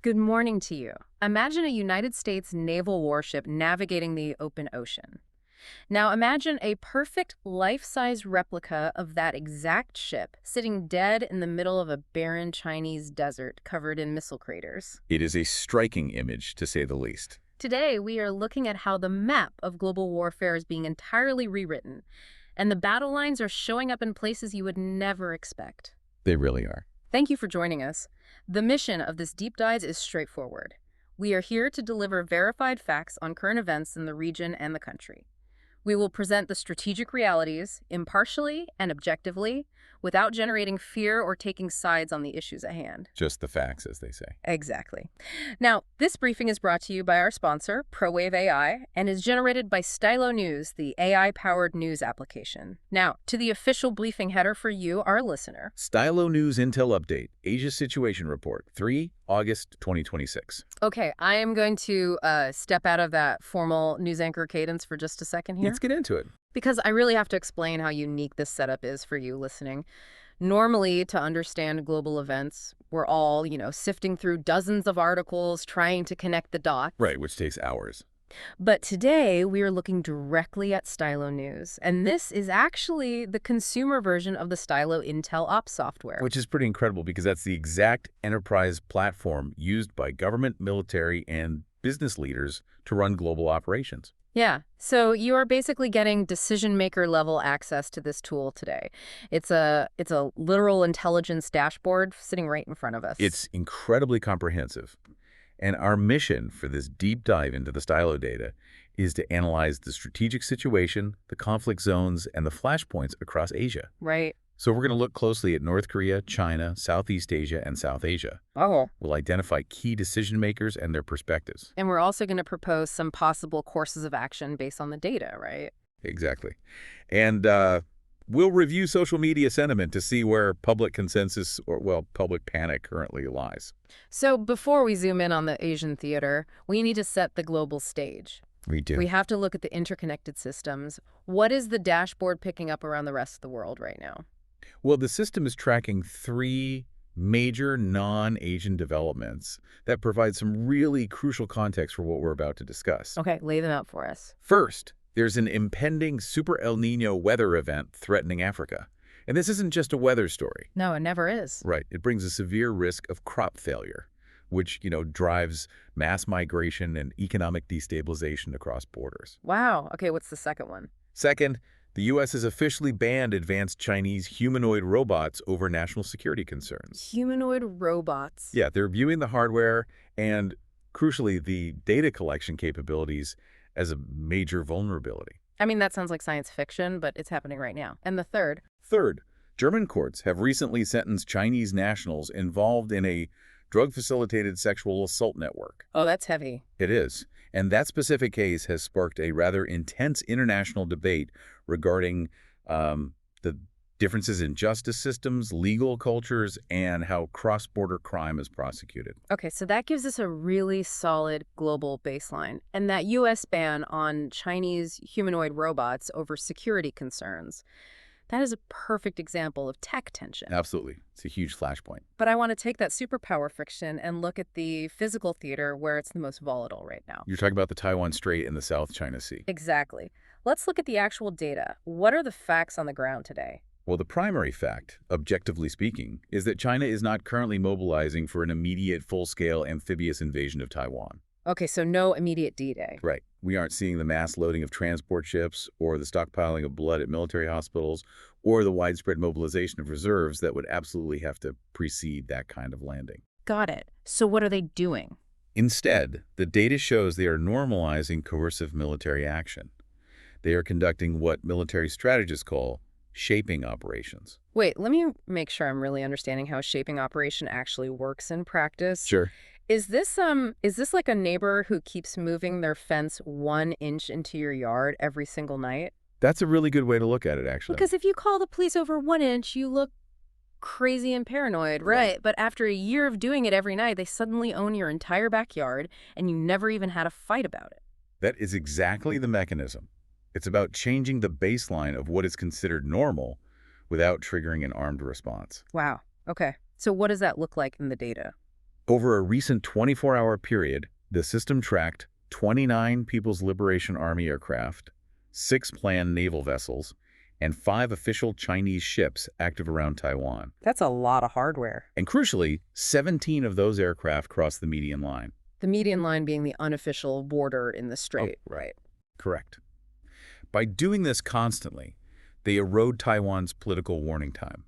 Good morning to you. Imagine a United States naval warship navigating the open ocean. Now imagine a perfect life-size replica of that exact ship sitting dead in the middle of a barren Chinese desert covered in missile craters. It is a striking image, to say the least. Today, we are looking at how the map of global warfare is being entirely rewritten, and the battle lines are showing up in places you would never expect. They really are. Thank you for joining us. The mission of this deep dive is straightforward. We are here to deliver verified facts on current events in the region and the country. We will present the strategic realities impartially and objectively without generating fear or taking sides on the issues at hand. Just the facts, as they say. Exactly. Now, this briefing is brought to you by our sponsor, ProWave AI, and is generated by Stylo News, the AI-powered news application. Now, to the official briefing header for you, our listener. Stylo News Intel Update, Asia Situation Report, 3 August 2026. Okay, I am going to step out of that formal news anchor cadence for just a second here. Let's get into it. Because I really have to explain how unique this setup is for you listening. Normally, to understand global events, we're all, sifting through dozens of articles, trying to connect the dots. Right, which takes hours. But today, we are looking directly at Stylo News. And this is actually the consumer version of the Stylo Intel Ops software. Which is pretty incredible because that's the exact enterprise platform used by government, military, and business leaders to run global operations. Yeah, so you are basically getting decision-maker level access to this tool today. It's a literal intelligence dashboard sitting right in front of us. It's incredibly comprehensive. And our mission for this deep dive into the Stylo data is to analyze the strategic situation, the conflict zones, and the flashpoints across Asia. Right. So we're going to look closely at North Korea, China, Southeast Asia, and South Asia. Oh. We'll identify key decision makers and their perspectives. And we're also going to propose some possible courses of action based on the data, right? Exactly. And we'll review social media sentiment to see where public consensus or, public panic currently lies. So before we zoom in on the Asian theater, we need to set the global stage. We do. We have to look at the interconnected systems. What is the dashboard picking up around the rest of the world right now? Well, the system is tracking 3 major non-Asian developments that provide some really crucial context for what we're about to discuss. Okay, lay them out for us. First, there's an impending Super El Niño weather event threatening Africa. And this isn't just a weather story. No, it never is. Right. It brings a severe risk of crop failure, which, drives mass migration and economic destabilization across borders. Wow. Okay, what's the second one? Second, the U.S. has officially banned advanced Chinese humanoid robots over national security concerns. Humanoid robots. Yeah, they're viewing the hardware and, crucially, the data collection capabilities as a major vulnerability. I mean, that sounds like science fiction, but it's happening right now. And the third? Third, German courts have recently sentenced Chinese nationals involved in a drug-facilitated sexual assault network. Oh, that's heavy. It is. And that specific case has sparked a rather intense international debate regarding the differences in justice systems, legal cultures, and how cross-border crime is prosecuted. Okay, so that gives us a really solid global baseline. And that U.S. ban on Chinese humanoid robots over security concerns, that is a perfect example of tech tension. Absolutely. It's a huge flashpoint. But I want to take that superpower friction and look at the physical theater where it's the most volatile right now. You're talking about the Taiwan Strait and the South China Sea. Exactly. Let's look at the actual data. What are the facts on the ground today? Well, the primary fact, objectively speaking, is that China is not currently mobilizing for an immediate full-scale amphibious invasion of Taiwan. Okay, so no immediate D-Day. Right. We aren't seeing the mass loading of transport ships or the stockpiling of blood at military hospitals or the widespread mobilization of reserves that would absolutely have to precede that kind of landing. Got it. So what are they doing? Instead, the data shows they are normalizing coercive military action. They are conducting what military strategists call shaping operations. Wait, let me make sure I'm really understanding how a shaping operation actually works in practice. Sure. Is this like a neighbor who keeps moving their fence 1 inch into your yard every single night? That's a really good way to look at it, actually. Because if you call the police over 1 inch, you look crazy and paranoid, right? But after a year of doing it every night, they suddenly own your entire backyard, and you never even had a fight about it. That is exactly the mechanism. It's about changing the baseline of what is considered normal without triggering an armed response. Wow. Okay. So what does that look like in the data? Over a recent 24-hour period, the system tracked 29 People's Liberation Army aircraft, 6 planned naval vessels, and 5 official Chinese ships active around Taiwan. That's a lot of hardware. And crucially, 17 of those aircraft crossed the median line. The median line being the unofficial border in the strait, right? Correct. By doing this constantly, they erode Taiwan's political warning time.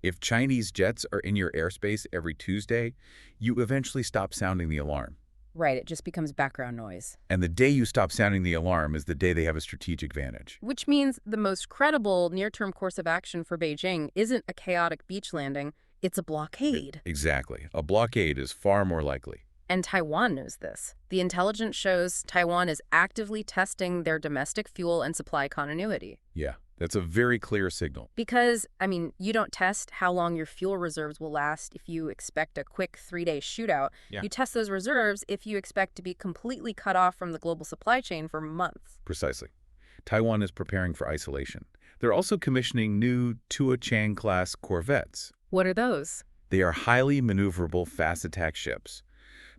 If Chinese jets are in your airspace every Tuesday, you eventually stop sounding the alarm. Right, it just becomes background noise. And the day you stop sounding the alarm is the day they have a strategic advantage. Which means the most credible near-term course of action for Beijing isn't a chaotic beach landing, it's a blockade. Exactly. A blockade is far more likely. And Taiwan knows this. The intelligence shows Taiwan is actively testing their domestic fuel and supply continuity. Yeah, that's a very clear signal. Because, you don't test how long your fuel reserves will last if you expect a quick 3-day shootout. Yeah. You test those reserves if you expect to be completely cut off from the global supply chain for months. Precisely. Taiwan is preparing for isolation. They're also commissioning new Tuo-Chang-class corvettes. What are those? They are highly maneuverable fast attack ships.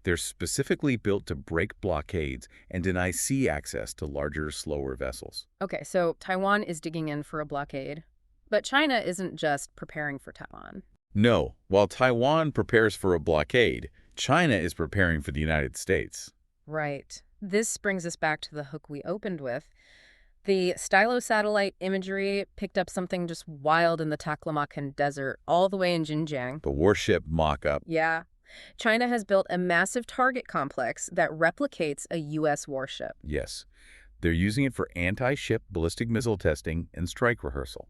They're specifically built to break blockades and deny sea access to larger, slower vessels. Okay, so Taiwan is digging in for a blockade. But China isn't just preparing for Taiwan. No, while Taiwan prepares for a blockade, China is preparing for the United States. Right. This brings us back to the hook we opened with. The Stylo satellite imagery picked up something just wild in the Taklamakan Desert, all the way in Xinjiang. The warship mock-up. Yeah. China has built a massive target complex that replicates a U.S. warship. Yes. They're using it for anti-ship ballistic missile testing and strike rehearsal.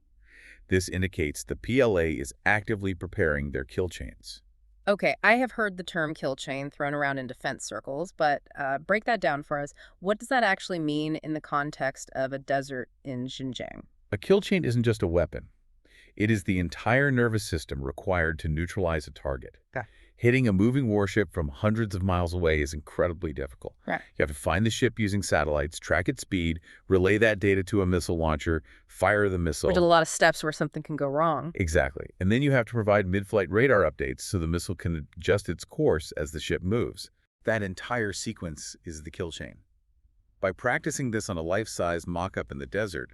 This indicates the PLA is actively preparing their kill chains. Okay, I have heard the term kill chain thrown around in defense circles, but break that down for us. What does that actually mean in the context of a desert in Xinjiang? A kill chain isn't just a weapon. It is the entire nervous system required to neutralize a target. Okay. Hitting a moving warship from hundreds of miles away is incredibly difficult. Right. You have to find the ship using satellites, track its speed, relay that data to a missile launcher, fire the missile. Which is a lot of steps where something can go wrong. Exactly. And then you have to provide mid-flight radar updates so the missile can adjust its course as the ship moves. That entire sequence is the kill chain. By practicing this on a life-size mock-up in the desert,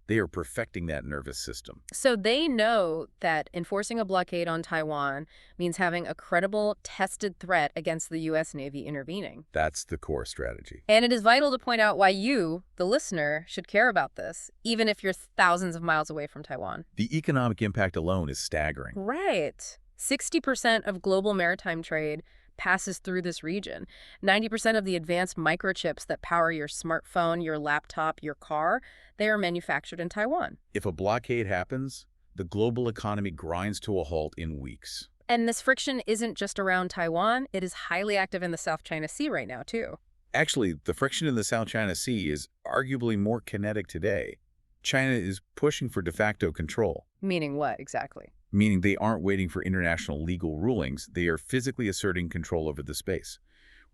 they are perfecting that nervous system. So they know that enforcing a blockade on Taiwan means having a credible, tested threat against the U.S. Navy intervening. That's the core strategy. And it is vital to point out why you, the listener, should care about this, even if you're thousands of miles away from Taiwan. The economic impact alone is staggering. Right. 60% of global maritime trade passes through this region. 90% of the advanced microchips that power your smartphone, your laptop, your car, they are manufactured in Taiwan. If a blockade happens, the global economy grinds to a halt in weeks. And this friction isn't just around Taiwan. It is highly active in the South China Sea right now, too. Actually, the friction in the South China Sea is arguably more kinetic today. China is pushing for de facto control. Meaning what, exactly? Meaning they aren't waiting for international legal rulings, they are physically asserting control over the space.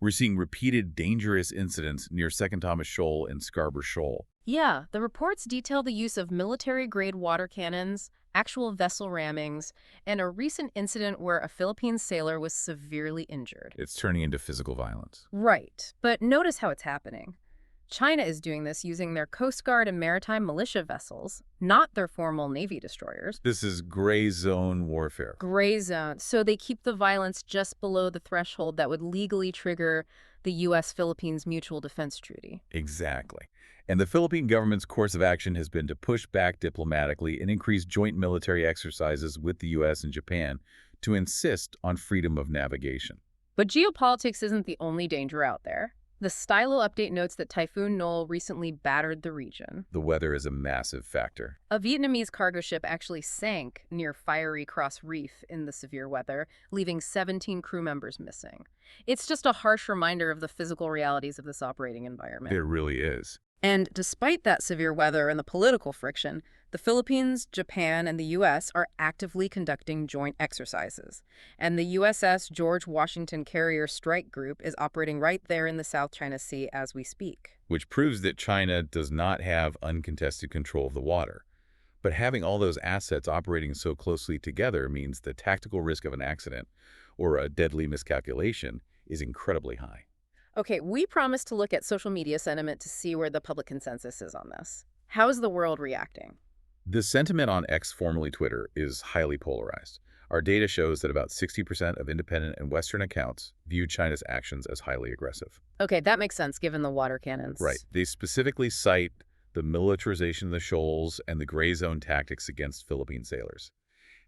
We're seeing repeated dangerous incidents near Second Thomas Shoal and Scarborough Shoal. Yeah, the reports detail the use of military-grade water cannons, actual vessel rammings, and a recent incident where a Philippine sailor was severely injured. It's turning into physical violence. Right, but notice how it's happening. China is doing this using their Coast Guard and maritime militia vessels, not their formal Navy destroyers. This is gray zone warfare. Gray zone. So they keep the violence just below the threshold that would legally trigger the U.S.-Philippines Mutual Defense Treaty. Exactly. And the Philippine government's course of action has been to push back diplomatically and increase joint military exercises with the U.S. and Japan to insist on freedom of navigation. But geopolitics isn't the only danger out there. The Stylo update notes that Typhoon Noel recently battered the region. The weather is a massive factor. A Vietnamese cargo ship actually sank near Fiery Cross Reef in the severe weather, leaving 17 crew members missing. It's just a harsh reminder of the physical realities of this operating environment. It really is. And despite that severe weather and the political friction, the Philippines, Japan, and the U.S. are actively conducting joint exercises. And the USS George Washington Carrier Strike Group is operating right there in the South China Sea as we speak. Which proves that China does not have uncontested control of the water. But having all those assets operating so closely together means the tactical risk of an accident or a deadly miscalculation is incredibly high. Okay, we promised to look at social media sentiment to see where the public consensus is on this. How is the world reacting? The sentiment on X, formerly Twitter, is highly polarized. Our data shows that about 60% of independent and Western accounts view China's actions as highly aggressive. Okay, that makes sense given the water cannons. Right. They specifically cite the militarization of the shoals and the gray zone tactics against Philippine sailors.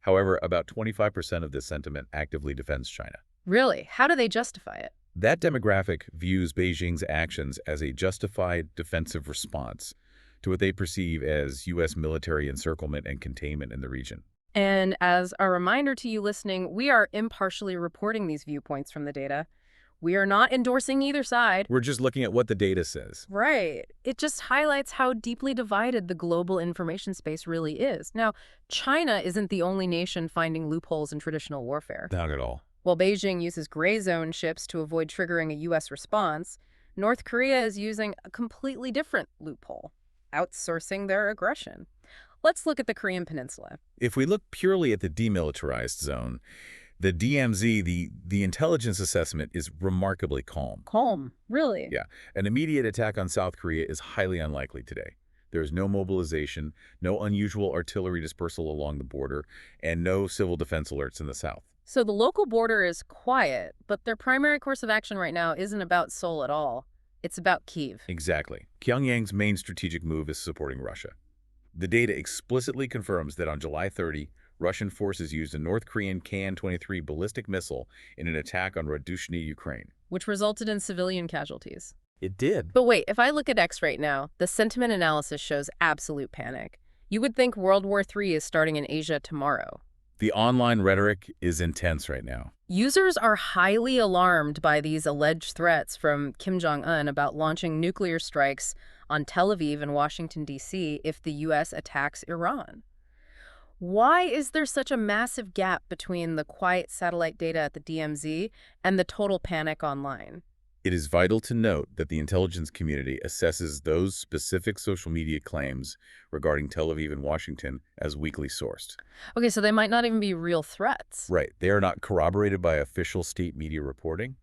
However, about 25% of this sentiment actively defends China. Really? How do they justify it? That demographic views Beijing's actions as a justified defensive response to what they perceive as U.S. military encirclement and containment in the region. And as a reminder to you listening, we are impartially reporting these viewpoints from the data. We are not endorsing either side. We're just looking at what the data says. Right. It just highlights how deeply divided the global information space really is. Now, China isn't the only nation finding loopholes in traditional warfare. Not at all. While Beijing uses gray zone ships to avoid triggering a U.S. response, North Korea is using a completely different loophole, outsourcing their aggression. Let's look at the Korean Peninsula. If we look purely at the demilitarized zone, the DMZ, the intelligence assessment is remarkably calm. Calm, really? Yeah. An immediate attack on South Korea is highly unlikely today. There is no mobilization, no unusual artillery dispersal along the border, and no civil defense alerts in the south. So the local border is quiet, but their primary course of action right now isn't about Seoul at all. It's about Kyiv. Exactly. Pyongyang's main strategic move is supporting Russia. The data explicitly confirms that on July 30, Russian forces used a North Korean Kan-23 ballistic missile in an attack on Radushny, Ukraine. Which resulted in civilian casualties. It did. But wait, if I look at X right now, the sentiment analysis shows absolute panic. You would think World War III is starting in Asia tomorrow. The online rhetoric is intense right now. Users are highly alarmed by these alleged threats from Kim Jong-un about launching nuclear strikes on Tel Aviv and Washington, D.C. if the U.S. attacks Iran. Why is there such a massive gap between the quiet satellite data at the DMZ and the total panic online? It is vital to note that the intelligence community assesses those specific social media claims regarding Tel Aviv and Washington as weakly sourced. Okay, so they might not even be real threats. Right. They are not corroborated by official state media reporting,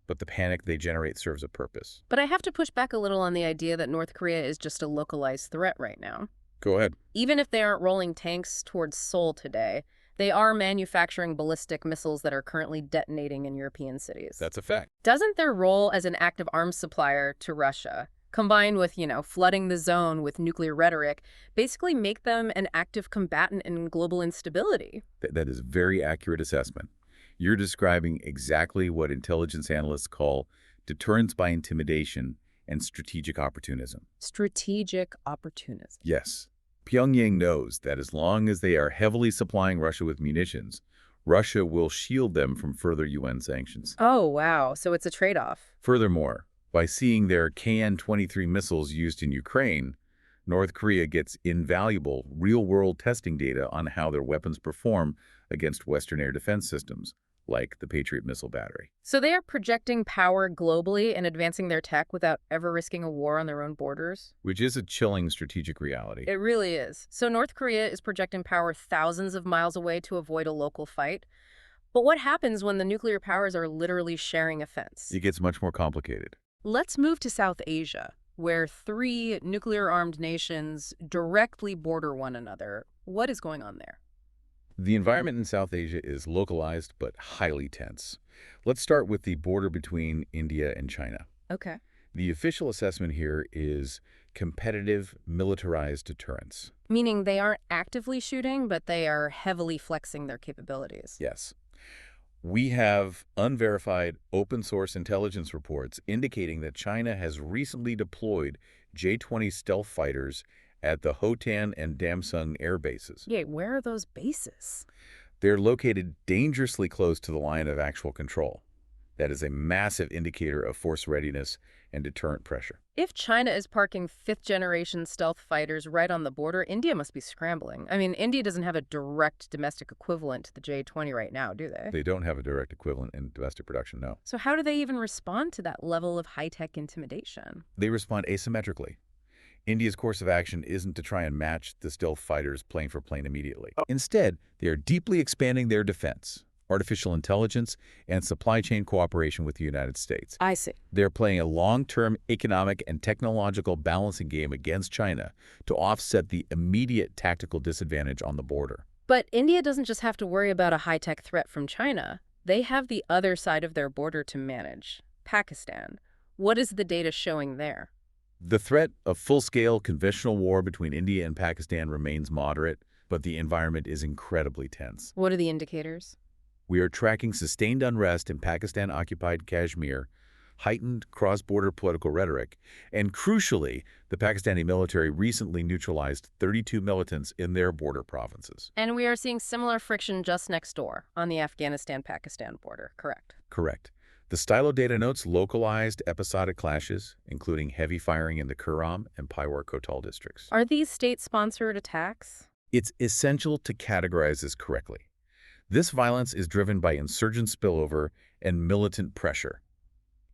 but the panic they generate serves a purpose. But I have to push back a little on the idea that North Korea is just a localized threat right now. Go ahead. Even if they aren't rolling tanks towards Seoul today, they are manufacturing ballistic missiles that are currently detonating in European cities. That's a fact. Doesn't their role as an active arms supplier to Russia, combined with, flooding the zone with nuclear rhetoric, basically make them an active combatant in global instability? That is a very accurate assessment. You're describing exactly what intelligence analysts call deterrence by intimidation and strategic opportunism. Strategic opportunism. Yes. Pyongyang knows that as long as they are heavily supplying Russia with munitions, Russia will shield them from further UN sanctions. Oh, wow. So it's a trade-off. Furthermore, by seeing their Kan-23 missiles used in Ukraine, North Korea gets invaluable real-world testing data on how their weapons perform against Western air defense systems, like the Patriot missile battery. So they are projecting power globally and advancing their tech without ever risking a war on their own borders? Which is a chilling strategic reality. It really is. So North Korea is projecting power thousands of miles away to avoid a local fight. But what happens when the nuclear powers are literally sharing a fence? It gets much more complicated. Let's move to South Asia, where 3 nuclear-armed nations directly border one another. What is going on there? The environment in South Asia is localized but highly tense. Let's start with the border between India and China. Okay. The official assessment here is competitive militarized deterrence. Meaning they aren't actively shooting, but they are heavily flexing their capabilities. Yes. We have unverified open-source intelligence reports indicating that China has recently deployed J-20 stealth fighters at the Hotan and Damsung air bases. Yeah, where are those bases? They're located dangerously close to the line of actual control. That is a massive indicator of force readiness and deterrent pressure. If China is parking 5th-generation stealth fighters right on the border, India must be scrambling. I mean, India doesn't have a direct domestic equivalent to the J-20 right now, do they? They don't have a direct equivalent in domestic production, no. So how do they even respond to that level of high-tech intimidation? They respond asymmetrically. India's course of action isn't to try and match the stealth fighters plane for plane immediately. Instead, they are deeply expanding their defense, artificial intelligence, and supply chain cooperation with the United States. I see. They're playing a long-term economic and technological balancing game against China to offset the immediate tactical disadvantage on the border. But India doesn't just have to worry about a high-tech threat from China. They have the other side of their border to manage, Pakistan. What is the data showing there? The threat of full-scale conventional war between India and Pakistan remains moderate, but the environment is incredibly tense. What are the indicators? We are tracking sustained unrest in Pakistan-occupied Kashmir, heightened cross-border political rhetoric, and crucially, the Pakistani military recently neutralized 32 militants in their border provinces. And we are seeing similar friction just next door, on the Afghanistan-Pakistan border, correct? Correct. The Stylo data notes localized episodic clashes, including heavy firing in the Kurram and Paiwar Kotal districts. Are these state-sponsored attacks? It's essential to categorize this correctly. This violence is driven by insurgent spillover and militant pressure.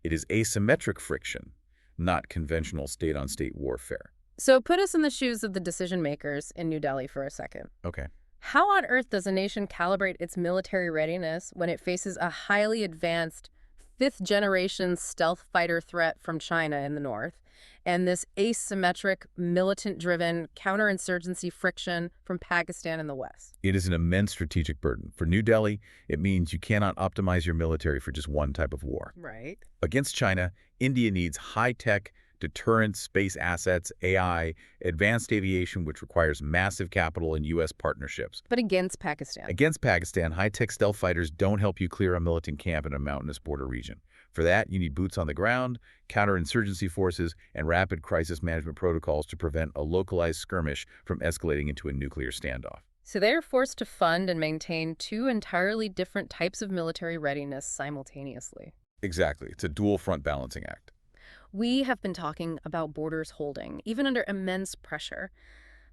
It is asymmetric friction, not conventional state-on-state warfare. So put us in the shoes of the decision-makers in New Delhi for a second. Okay. How on earth does a nation calibrate its military readiness when it faces a highly advanced fifth-generation stealth fighter threat from China in the north, and this asymmetric, militant-driven counterinsurgency friction from Pakistan in the west? It is an immense strategic burden. For New Delhi, it means you cannot optimize your military for just one type of war. Right. Against China, India needs high-tech, deterrent space assets, AI, advanced aviation, which requires massive capital and U.S. partnerships. But against Pakistan? Against Pakistan, high-tech stealth fighters don't help you clear a militant camp in a mountainous border region. For that, you need boots on the ground, counterinsurgency forces, and rapid crisis management protocols to prevent a localized skirmish from escalating into a nuclear standoff. So they're forced to fund and maintain two entirely different types of military readiness simultaneously. Exactly. It's a dual-front balancing act. We have been talking about borders holding, even under immense pressure.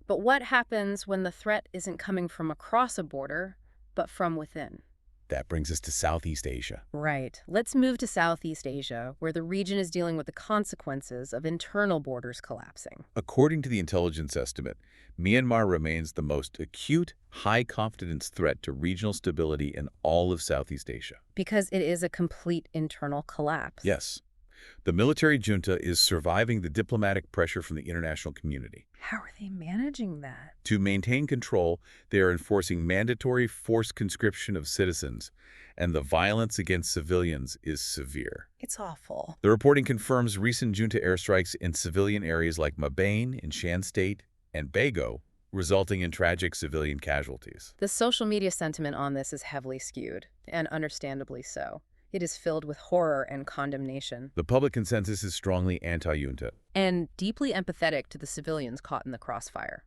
But what happens when the threat isn't coming from across a border, but from within? That brings us to Southeast Asia. Right. Let's move to Southeast Asia, where the region is dealing with the consequences of internal borders collapsing. According to the intelligence estimate, Myanmar remains the most acute, high-confidence threat to regional stability in all of Southeast Asia. Because it is a complete internal collapse. Yes. The military junta is surviving the diplomatic pressure from the international community. How are they managing that? To maintain control, they are enforcing mandatory forced conscription of citizens, and the violence against civilians is severe. It's awful. The reporting confirms recent junta airstrikes in civilian areas like Mabane in Shan State and Bago, resulting in tragic civilian casualties. The social media sentiment on this is heavily skewed, and understandably so. It is filled with horror and condemnation. The public consensus is strongly anti-junta. And deeply empathetic to the civilians caught in the crossfire.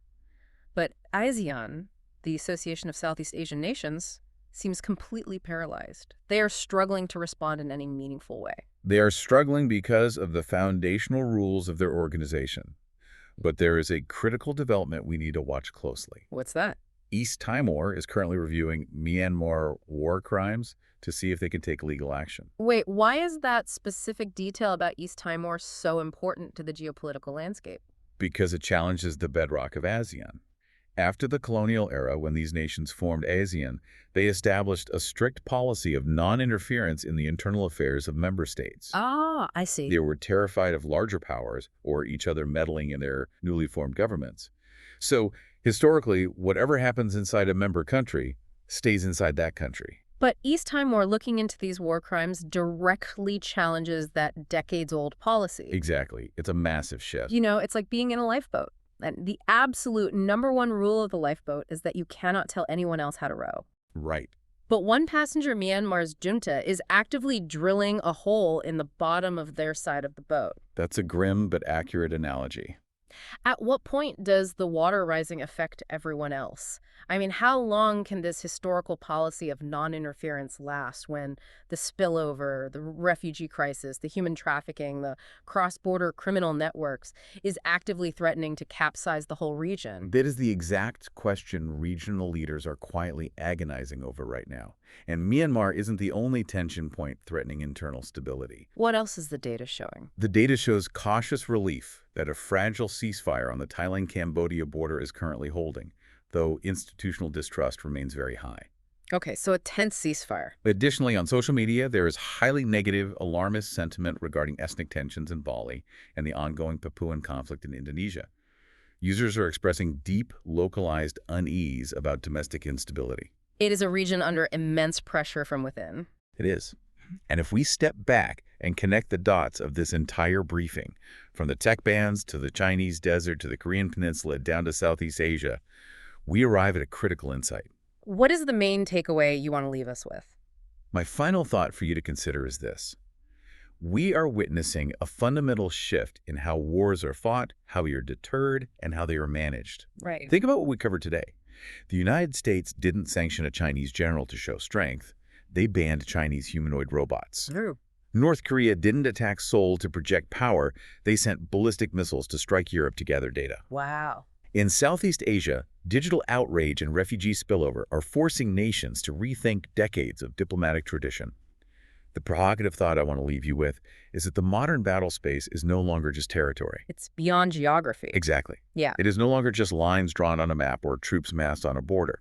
But ASEAN, the Association of Southeast Asian Nations, seems completely paralyzed. They are struggling to respond in any meaningful way. They are struggling because of the foundational rules of their organization. But there is a critical development we need to watch closely. What's that? East Timor is currently reviewing Myanmar war crimes to see if they can take legal action. Wait, why is that specific detail about East Timor so important to the geopolitical landscape? Because it challenges the bedrock of ASEAN. After the colonial era, when these nations formed ASEAN, they established a strict policy of non-interference in the internal affairs of member states. Ah, I see. They were terrified of larger powers or each other meddling in their newly formed governments. So, historically, whatever happens inside a member country stays inside that country. But East Timor, looking into these war crimes, directly challenges that decades-old policy. Exactly. It's a massive shift. You know, it's like being in a lifeboat. And the absolute #1 rule of the lifeboat is that you cannot tell anyone else how to row. Right. But one passenger Myanmar's junta is actively drilling a hole in the bottom of their side of the boat. That's a grim but accurate analogy. At what point does the water rising affect everyone else? I mean, how long can this historical policy of non-interference last when the spillover, the refugee crisis, the human trafficking, the cross-border criminal networks is actively threatening to capsize the whole region? That is the exact question regional leaders are quietly agonizing over right now. And Myanmar isn't the only tension point threatening internal stability. What else is the data showing? The data shows cautious relief that a fragile ceasefire on the Thailand-Cambodia border is currently holding, though institutional distrust remains very high. Okay, so a tense ceasefire. Additionally, on social media, there is highly negative, alarmist sentiment regarding ethnic tensions in Bali and the ongoing Papuan conflict in Indonesia. Users are expressing deep, localized unease about domestic instability. It is a region under immense pressure from within. It is. And if we step back and connect the dots of this entire briefing, from the tech bans to the Chinese desert to the Korean peninsula down to Southeast Asia, we arrive at a critical insight. What is the main takeaway you want to leave us with? My final thought for you to consider is this. We are witnessing a fundamental shift in how wars are fought, how we are deterred, and how they are managed. Right. Think about what we covered today. The United States didn't sanction a Chinese general to show strength. They banned Chinese humanoid robots. True. North Korea didn't attack Seoul to project power. They sent ballistic missiles to strike Europe to gather data. Wow. In Southeast Asia, digital outrage and refugee spillover are forcing nations to rethink decades of diplomatic tradition. The provocative thought I want to leave you with is that the modern battle space is no longer just territory. It's beyond geography. Exactly. Yeah. It is no longer just lines drawn on a map or troops massed on a border.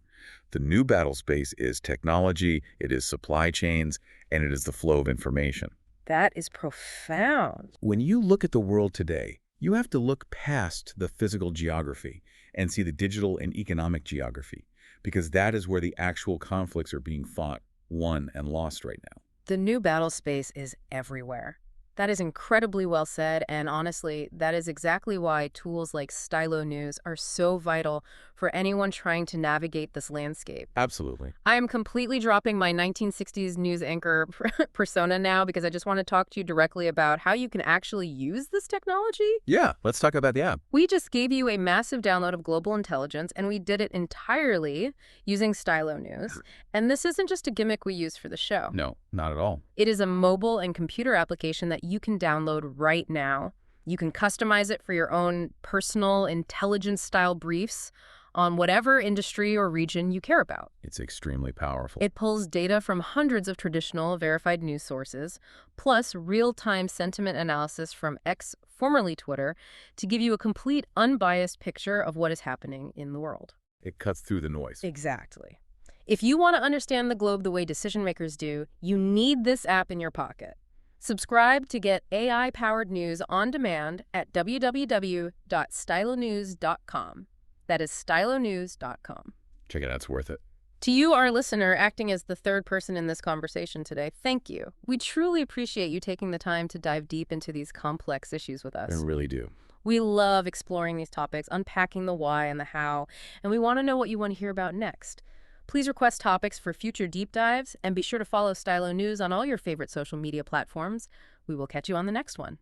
The new battle space is technology, it is supply chains, and it is the flow of information. That is profound. When you look at the world today, you have to look past the physical geography and see the digital and economic geography, because that is where the actual conflicts are being fought, won, and lost right now. The new battle space is everywhere. That is incredibly well said, and honestly, that is exactly why tools like Stylo News are so vital for anyone trying to navigate this landscape. Absolutely. I am completely dropping my 1960s news anchor persona now because I just want to talk to you directly about how you can actually use this technology. Yeah, let's talk about the app. We just gave you a massive download of global intelligence, and we did it entirely using Stylo News. And this isn't just a gimmick we use for the show. No, not at all. It is a mobile and computer application that you can download right now. You can customize it for your own personal intelligence-style briefs on whatever industry or region you care about. It's extremely powerful. It pulls data from hundreds of traditional verified news sources, plus real-time sentiment analysis from X, formerly Twitter, to give you a complete, unbiased picture of what is happening in the world. It cuts through the noise. Exactly. If you want to understand the globe the way decision makers do, you need this app in your pocket. Subscribe to get AI-powered news on demand at www.stylonews.com. That is stylonews.com. Check it out, it's worth it. To you, our listener, acting as the third person in this conversation today, thank you. We truly appreciate you taking the time to dive deep into these complex issues with us. I really do. We love exploring these topics, unpacking the why and the how, and we want to know what you want to hear about next. Please request topics for future deep dives, and be sure to follow Stylo News on all your favorite social media platforms. We will catch you on the next one.